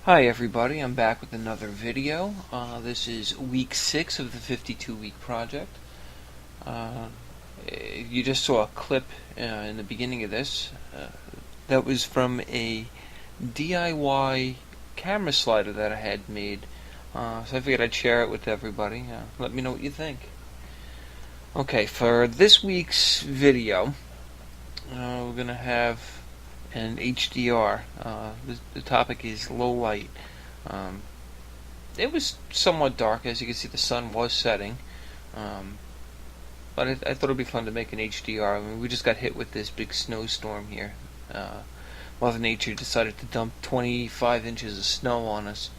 Hi everybody, I'm back with another video. This is week 6 of the 52-week project. Uh, you just saw a clip in the beginning of this. That was from a DIY camera slider that I had made. So I figured I'd share it with everybody. Let me know what you think. Okay, for this week's video, we're going to have an HDR. The topic is low light. Um, it was somewhat dark, as you can see the sun was setting, but I thought it would be fun to make an HDR. I mean, we just got hit with this big snowstorm here. Mother Nature decided to dump 25 inches of snow on us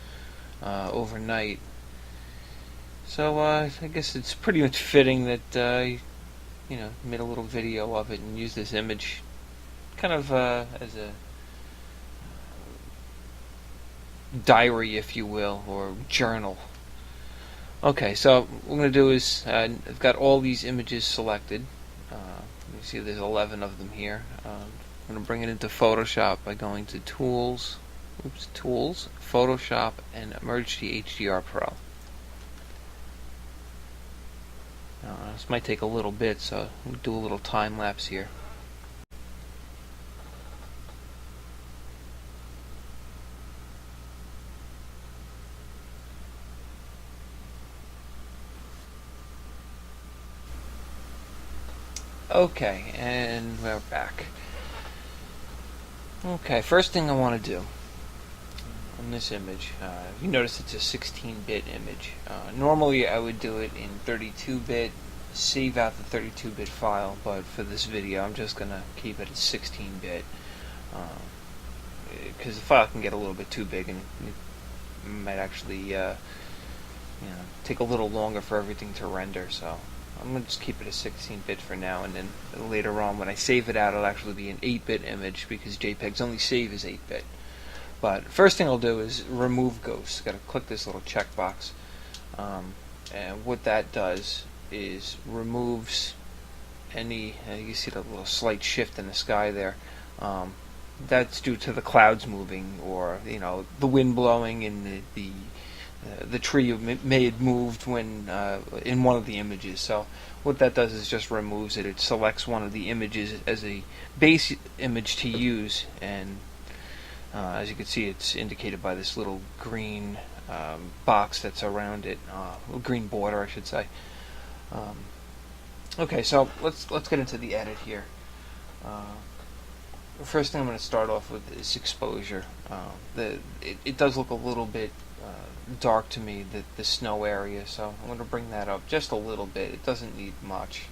overnight. So I guess it's pretty much fitting that I made a little video of it and used this image kind of as a diary, if you will, or journal. Okay, so what I'm going to do is I've got all these images selected. You see there's 11 of them here. I'm going to bring it into Photoshop by going to Tools, Photoshop, and merge to HDR Pro. This might take a little bit, so we'll do a little time lapse here. Okay, and we're back. Okay, first thing I want to do on this image, you notice it's a 16-bit image. Normally I would do it in 32-bit, save out the 32-bit file, but for this video I'm just going to keep it at 16-bit because the file can get a little bit too big and it might actually take a little longer for everything to render, so I'm going to just keep it a 16-bit for now, and then later on when I save it out it'll actually be an 8-bit image because JPEGs only save as 8-bit. But first thing I'll do is remove ghosts. Got to click this little checkbox, and what that does is removes any, you see the little slight shift in the sky there. That's due to the clouds moving, or the wind blowing, and the tree may have moved when in one of the images. So what that does is just removes it. It selects one of the images as a base image to use, and as you can see, it's indicated by this little green box that's around it, green border, I should say. Okay, so let's get into the edit here. The first thing I'm going to start off with is exposure. It does look a little bit dark to me, the snow area, so I'm going to bring that up just a little bit. It doesn't need much.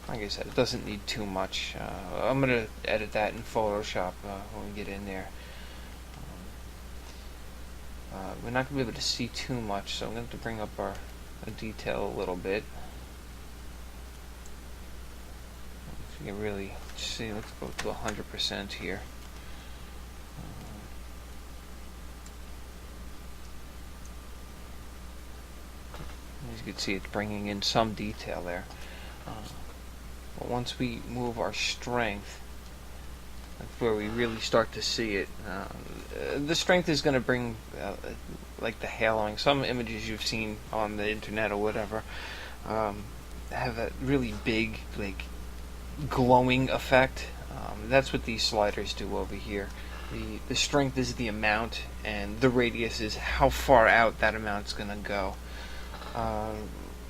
Like I said, it doesn't need too much. I'm going to edit that in Photoshop when we get in there. We're not going to be able to see too much, so I'm going to bring up our detail a little bit. If you can really see, let's go to 100% here. As you can see, it's bringing in some detail there. But once we move our strength, that's where we really start to see it. The strength is going to bring like the haloing. Some images you've seen on the internet or whatever have a really big, like, glowing effect. That's what these sliders do over here. The strength is the amount, and the radius is how far out that amount's going to go.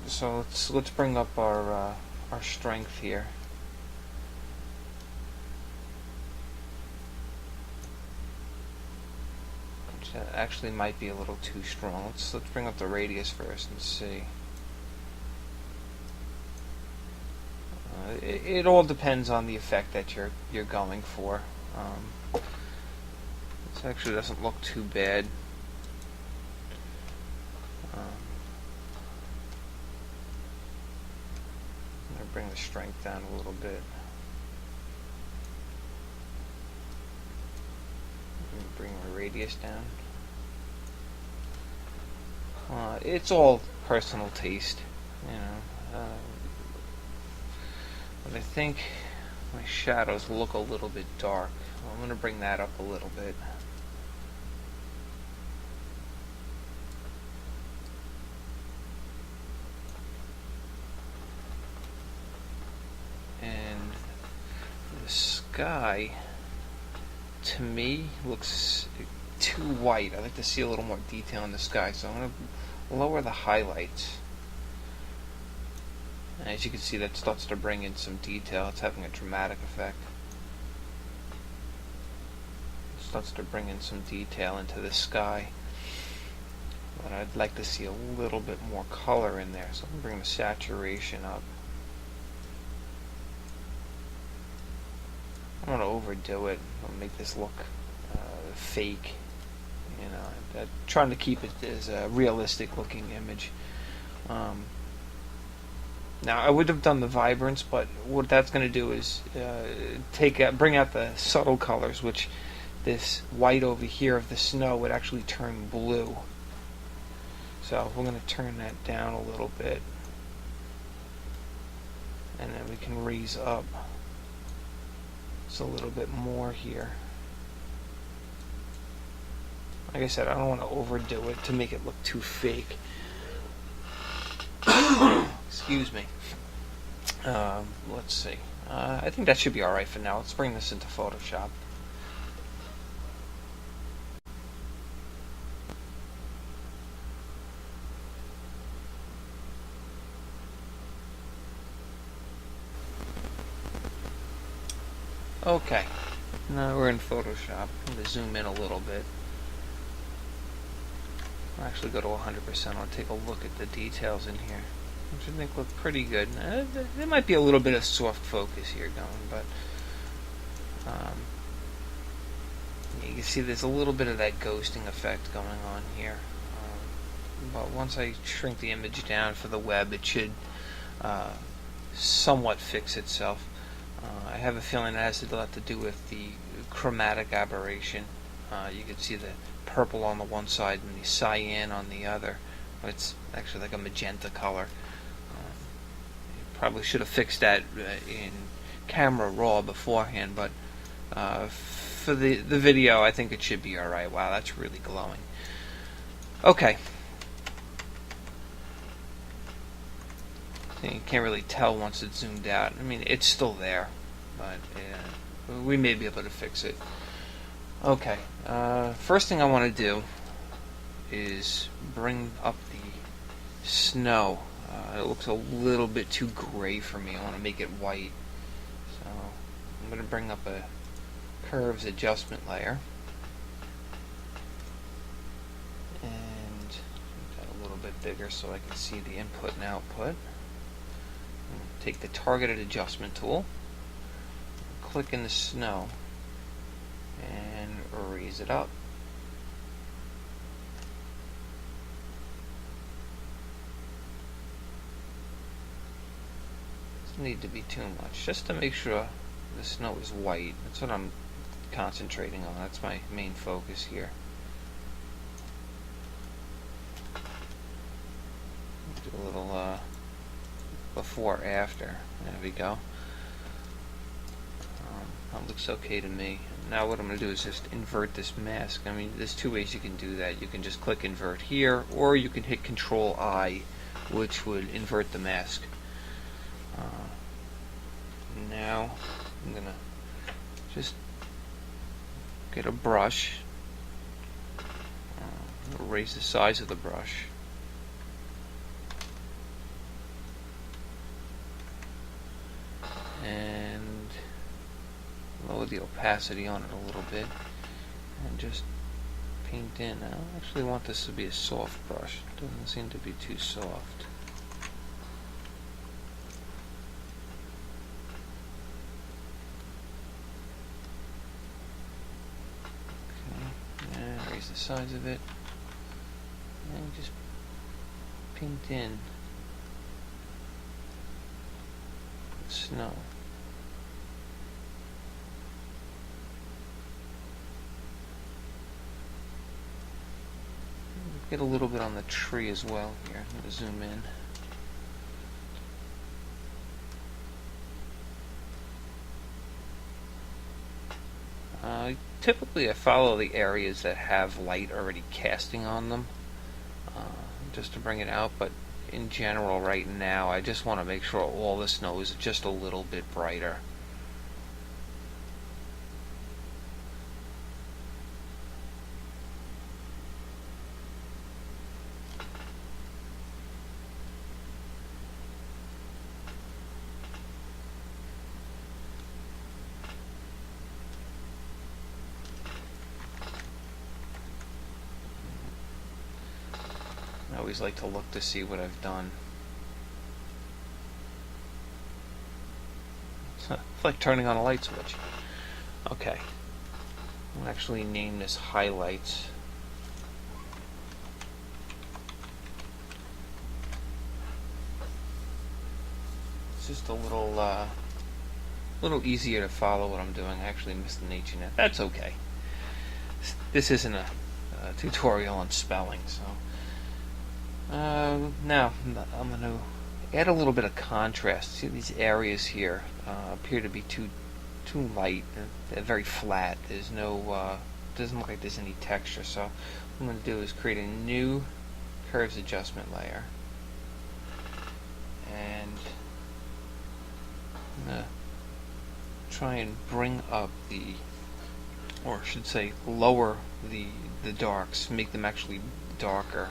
So let's bring up our strength here. Which actually might be a little too strong. Let's bring up the radius first and see. It all depends on the effect that you're going for. This actually doesn't look too bad. I'm going to bring the strength down a little bit. Bring the radius down. It's all personal taste, but I think my shadows look a little bit dark. I'm going to bring that up a little bit. And the sky, to me, looks too white. I like to see a little more detail in the sky, so I'm going to lower the highlights. And as you can see, that starts to bring in some detail. It's having a dramatic effect. It starts to bring in some detail into the sky. But I'd like to see a little bit more color in there, so I'm going to bring the saturation up. I don't want to overdo it. I'll make this look fake. You know, I'm trying to keep it as a realistic looking image. Now I would have done the vibrance, but what that's going to do is bring out the subtle colors, which this white over here of the snow would actually turn blue. So we're going to turn that down a little bit, and then we can raise up just a little bit more here. Like I said, I don't want to overdo it to make it look too fake. Excuse me. Let's see. I think that should be alright for now. Let's bring this into Photoshop. Okay. Now we're in Photoshop. I'm going to zoom in a little bit. I'll actually go to 100%. I'll take a look at the details in here, which I think look pretty good. There might be a little bit of soft focus here going, but you can see there's a little bit of that ghosting effect going on here. But once I shrink the image down for the web, it should somewhat fix itself. I have a feeling it has a lot to do with the chromatic aberration. You can see the purple on the one side and the cyan on the other. It's actually like a magenta color. Probably should have fixed that in Camera Raw beforehand, but for the video I think it should be alright. Wow, that's really glowing. Okay. You can't really tell once it's zoomed out. I mean, it's still there, but we may be able to fix it. Okay, first thing I want to do is bring up the snow. It looks a little bit too gray for me. I want to make it white. So I'm going to bring up a curves adjustment layer. And make that a little bit bigger so I can see the input and output. Take the targeted adjustment tool, click in the snow, and raise it up. Doesn't need to be too much, just to make sure the snow is white. That's what I'm concentrating on. That's my main focus here. Do a little before after. There we go. That looks okay to me. Now what I'm going to do is just invert this mask. I mean, there's two ways you can do that. You can just click invert here, or you can hit Control I, which would invert the mask. Now I'm going to just get a brush, raise the size of the brush, and lower the opacity on it a little bit, and just paint in. I actually want this to be a soft brush. It doesn't seem to be too soft. Okay, and raise the size of it, and just paint in the snow. Get a little bit on the tree as well here. I'm going to zoom in. Typically I follow the areas that have light already casting on them, just to bring it out, but in general right now I just want to make sure all the snow is just a little bit brighter. I always like to look to see what I've done. It's like turning on a light switch. Okay. I'll actually name this highlights. It's just a little easier to follow what I'm doing. I actually missed an H in it. That's okay. This isn't a tutorial on spelling, so. Now, I'm going to add a little bit of contrast. See, these areas here appear to be too light. They're very flat. There's no, doesn't look like there's any texture. So what I'm going to do is create a new curves adjustment layer. And I'm going to try and bring up or I should say lower the darks, make them actually darker.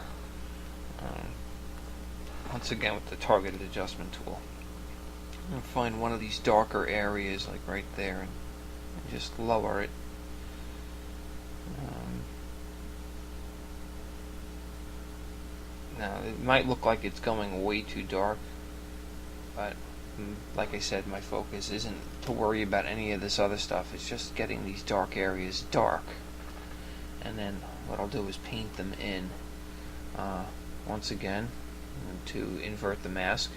Once again with the targeted adjustment tool. I'm going to find one of these darker areas like right there and just lower it. Now it might look like it's going way too dark, but like I said, my focus isn't to worry about any of this other stuff. It's just getting these dark areas dark, and then what I'll do is paint them in. Once again, to invert the mask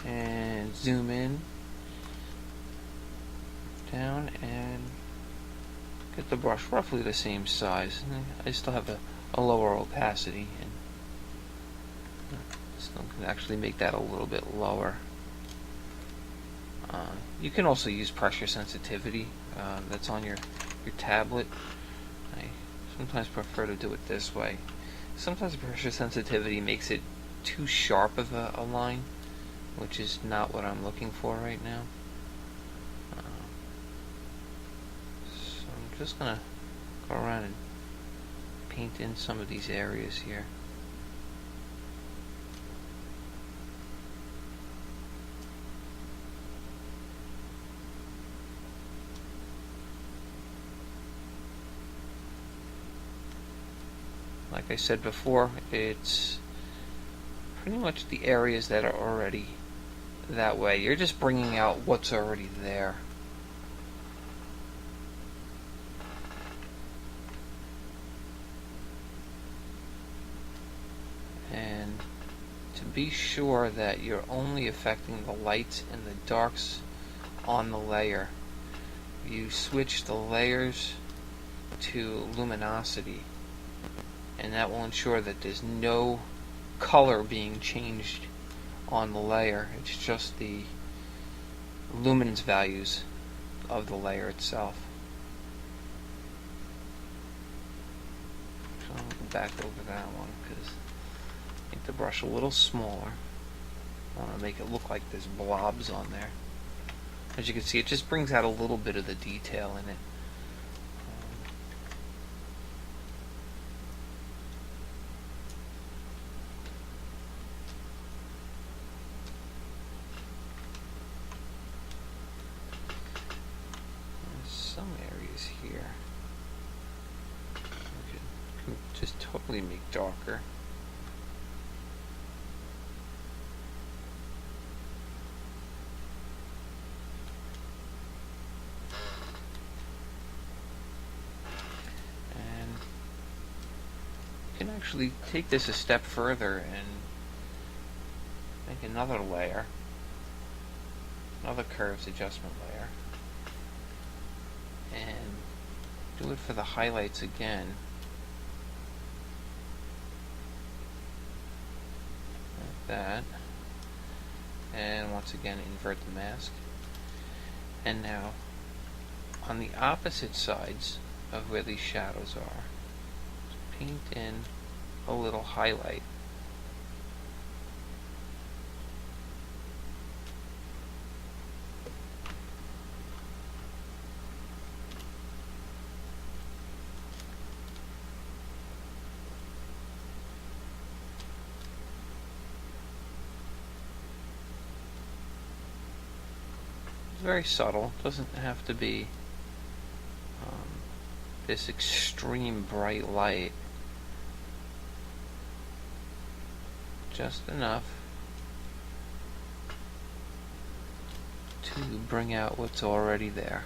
and zoom in, down, and get the brush roughly the same size. I still have a lower opacity, and still can actually make that a little bit lower. You can also use pressure sensitivity that's on your tablet. I sometimes prefer to do it this way. Sometimes pressure sensitivity makes it too sharp of a line, which is not what I'm looking for right now. So I'm just going to go around and paint in some of these areas here. Like I said before, it's pretty much the areas that are already that way. You're just bringing out what's already there. And to be sure that you're only affecting the lights and the darks on the layer, you switch the layers to luminosity, and that will ensure that there's no color being changed on the layer. It's just the luminance values of the layer itself. So I'll go back over that one because I make the brush a little smaller. I want to make it look like there's blobs on there. As you can see, it just brings out a little bit of the detail in it. Some areas here I could just totally make darker. And you can actually take this a step further and make another layer, another curves adjustment layer, and do it for the highlights again. Like that. And once again invert the mask. And now, on the opposite sides of where these shadows are, paint in a little highlight. It's very subtle, doesn't have to be this extreme bright light. Just enough to bring out what's already there.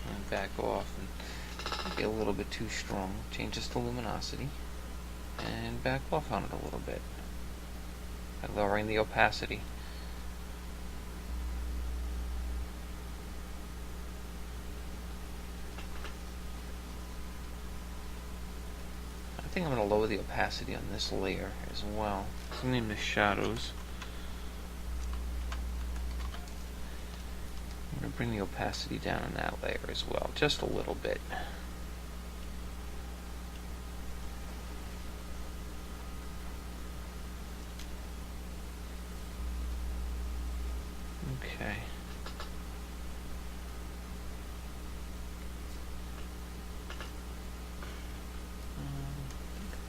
And back off and get a little bit too strong. Change just the luminosity and back off on it a little bit by lowering the opacity. I think I'm going to lower the opacity on this layer as well. So I'm going to name the shadows. I'm going to bring the opacity down on that layer as well, just a little bit. Okay.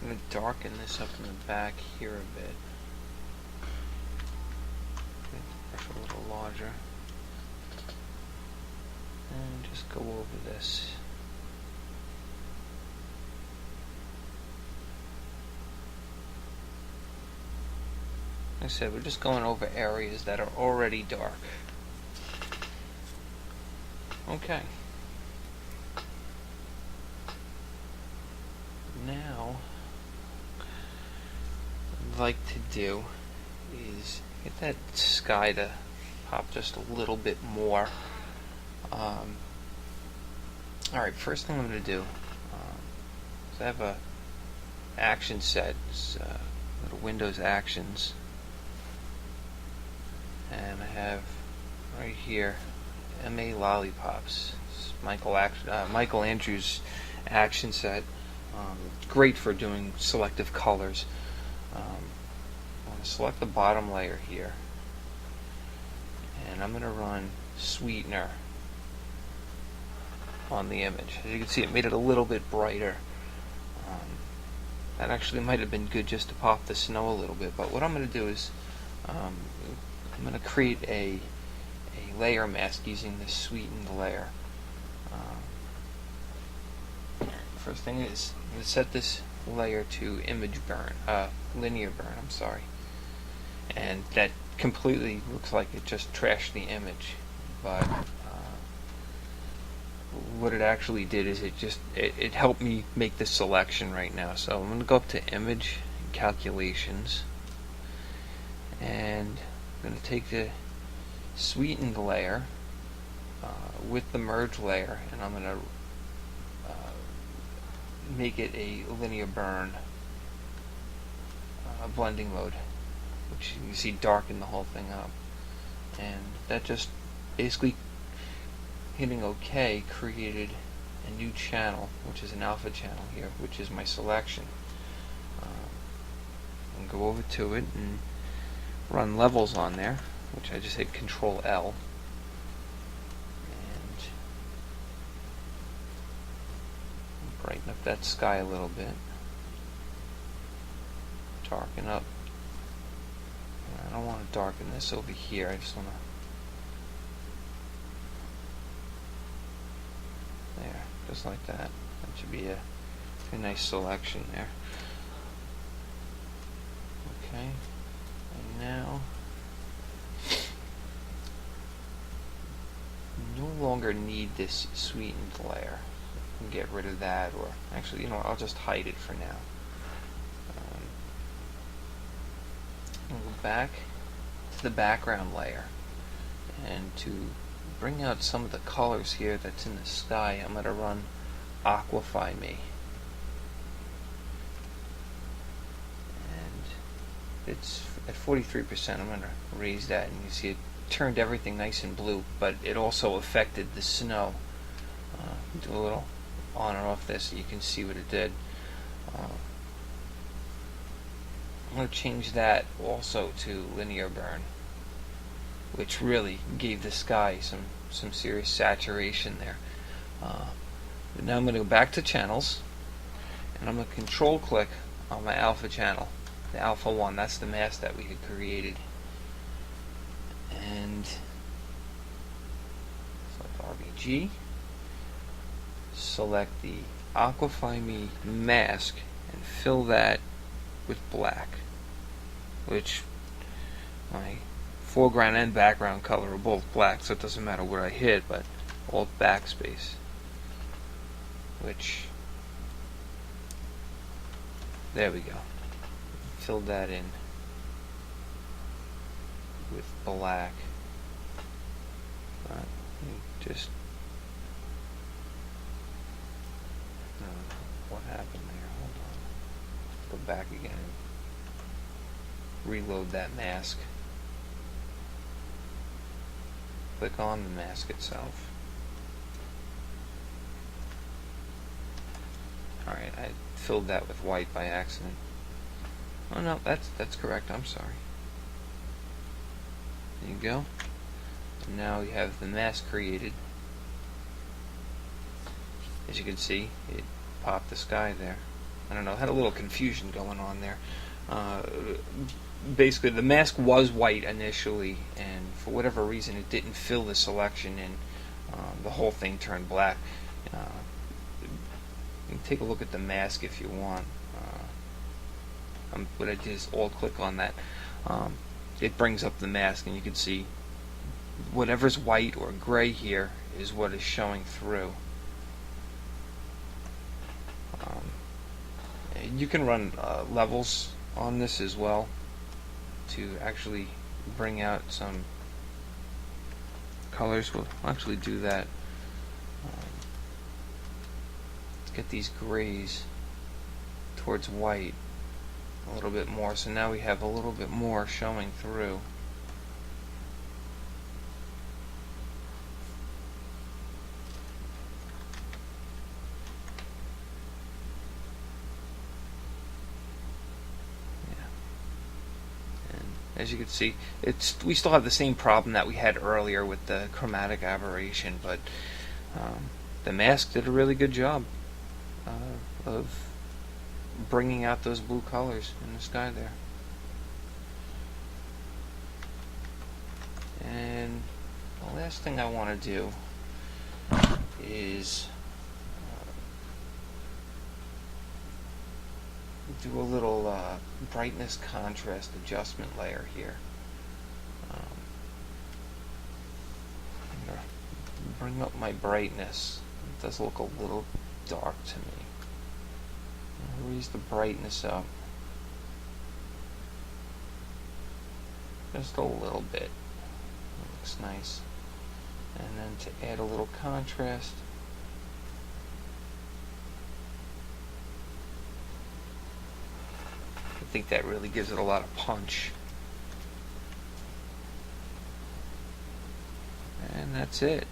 I'm going to darken this up in the back here a bit. Make the brush a little larger. And just go over this. Like I said, we're just going over areas that are already dark. Okay. Now, what I'd like to do is get that sky to pop just a little bit more. Alright, first thing I'm going to do is I have a action set, it's, little Windows Actions, and I have right here MA Lollipops. It's Michael Andrews action set. Great for doing selective colors. I want to select the bottom layer here, and I'm going to run Sweetener on the image. As you can see, it made it a little bit brighter. That actually might have been good just to pop the snow a little bit, but what I'm going to do is I'm going to create a layer mask using this sweetened layer. First thing is, I'm going to set this layer to linear burn, I'm sorry. And that completely looks like it just trashed the image, but what it actually did is it helped me make this selection right now. So I'm going to go up to Image and Calculations, and I'm going to take the sweetened layer with the merge layer, and I'm going to make it a linear burn blending mode, which you can see darken the whole thing up. And that just basically hitting OK created a new channel, which is an alpha channel here, which is my selection. And go over to it and run levels on there, which I just hit Control L. And brighten up that sky a little bit. Darken up. I don't want to darken this over here, I just want to. There, just like that. That should be a nice selection there. Okay, and now no longer need this sweetened layer. I can get rid of that, or actually, I'll just hide it for now. I'll go back to the background layer, and to bring out some of the colors here that's in the sky, I'm going to run Aquify Me. And it's at 43%. I'm going to raise that, and you see it turned everything nice and blue, but it also affected the snow. Do a little on and off this so you can see what it did. I'm going to change that also to linear burn, which really gave the sky some serious saturation there. But now I'm going to go back to channels, and I'm going to control click on my alpha channel, the alpha 1. That's the mask that we had created. And select RBG, select the Aquify Me mask, and fill that with black, which my foreground and background color are both black, so it doesn't matter where I hit, but Alt backspace, which, there we go, filled that in with black. Just what happened there? Hold on. Go back again and reload that mask. Click on the mask itself. Alright, I filled that with white by accident. Oh no, that's correct, I'm sorry. There you go. And now we have the mask created. As you can see, it popped the sky there. I don't know, had a little confusion going on there. Basically, the mask was white initially, and for whatever reason it didn't fill the selection, and the whole thing turned black. You can take a look at the mask if you want. What I did is alt-click on that. It brings up the mask, and you can see whatever's white or gray here is what is showing through. You can run levels on this as well to actually bring out some colors. We'll actually do that. Let's get these grays towards white a little bit more, so now we have a little bit more showing through. As you can see, we still have the same problem that we had earlier with the chromatic aberration, but the mask did a really good job of bringing out those blue colors in the sky there. And the last thing I want to do is do a little brightness contrast adjustment layer here. I'm going to bring up my brightness. It does look a little dark to me. I'll raise the brightness up just a little bit. It looks nice. And then to add a little contrast, I think that really gives it a lot of punch. And that's it.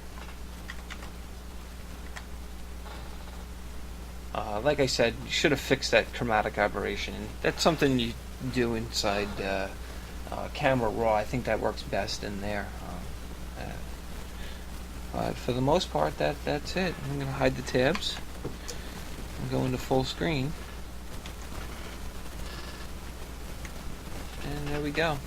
Like I said, you should have fixed that chromatic aberration. That's something you do inside Camera Raw. I think that works best in there. But for the most part, that's it. I'm going to hide the tabs and go into full screen. And there we go.